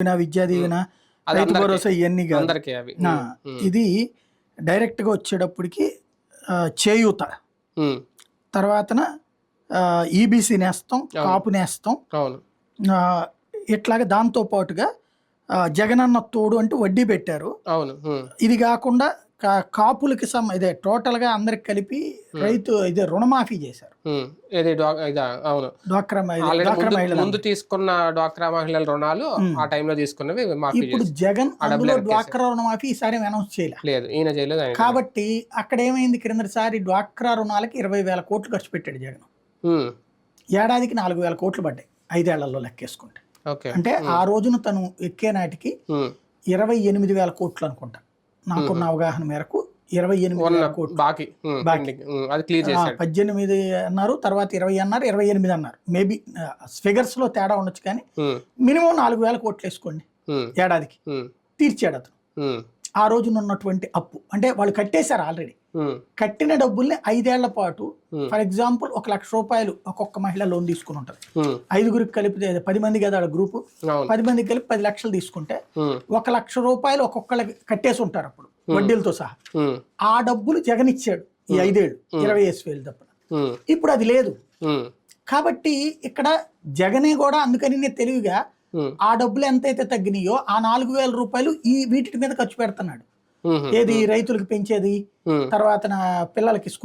విద్యా దీవెన, అది రైతు అందరికీ భరోసా ఇవన్నీ కాదు. అందరికీ అవి ఆ, ఇది డైరెక్ట్గా వచ్చేటప్పటికి చేయూత, ఉమ్, తర్వాతన ఈబీసీ నేస్తం, కాపు నేస్తం, అవును ఇట్లాగే దాంతో పాటుగా జగనన్న తోడు అంటూ వడ్డీ పెట్టారు. అవును ఇది కాకుండా కాపులకి ఇదే టోటల్గా అందరికి కలిపి రైతు ఇదే రుణమాఫీ చేశారు. ఇది ఇదా అవును డ్వాక్రా మహిళలు. ముందు తీసుకున్న డ్వాక్రా మహిళల రుణాలు ఆ టైంలో తీసుకున్నవి మాఫీ ఇప్పుడు జగన్ అందులో డ్వాక్రా రుణమాఫీ ఈసారి అనౌన్స్ లేదు, ఈయన చేయలేదు ఆయన కాబట్టి అక్కడ ఏమైంది, క్రిందసారి డ్వాక్రా రుణాలకి 20,000 కోట్లు ఖర్చు పెట్టాడు జగన్. ఏడాదికి 4,000 కోట్లు పడ్డాయి 5 ఏళ్లలో లెక్కేసుకుంటే. అంటే ఆ రోజున తను ఎక్కే నాటికి 28,000 కోట్లు అనుకుంటా, నాకున్న అవగాహన మేరకు 28,000 కోట్లు బాకీ. 18 అన్నారు, తర్వాత 20 అన్నారు, 28 అన్నారు. మేబీ ఫిగర్స్ లో తేడా ఉండొచ్చు, కానీ మినిమం 4,000 కోట్లు వేసుకోండి ఏడాదికి. తీర్చాడు అతను ఆ రోజున ఉన్నటువంటి అప్పు. అంటే వాళ్ళు కట్టేశారు ఆల్రెడీ. కట్టిన డబ్బుల్ని 5 ఏళ్ల పాటు, ఫర్ ఎగ్జాంపుల్ 1,00,000 రూపాయలు ఒక్కొక్క మహిళ లోన్ తీసుకుని ఉంటారు. 5గురికి కలిపితే 10 మంది కదా గ్రూపు, 10 మందికి కలిపి 10 లక్షలు తీసుకుంటే 1,00,000 రూపాయలు ఒక్కొక్కళ్ళకి కట్టేసి ఉంటారు అప్పుడు వడ్డీలతో సహా. ఆ డబ్బులు జగన్ ఇచ్చాడు ఈ 5 ఏళ్ళు 20,000 తప్ప. ఇప్పుడు అది లేదు. కాబట్టి ఇక్కడ జగనే కూడా అందుకని తెలివిగా ఆ డబ్బులు ఎంతైతే తగ్గినాయో ఆ 4,000 రూపాయలు ఈ వీటి మీద ఖర్చు పెడుతున్నాడు. ఏది రైతులకు పెంచేది, తర్వాత పిల్లలకి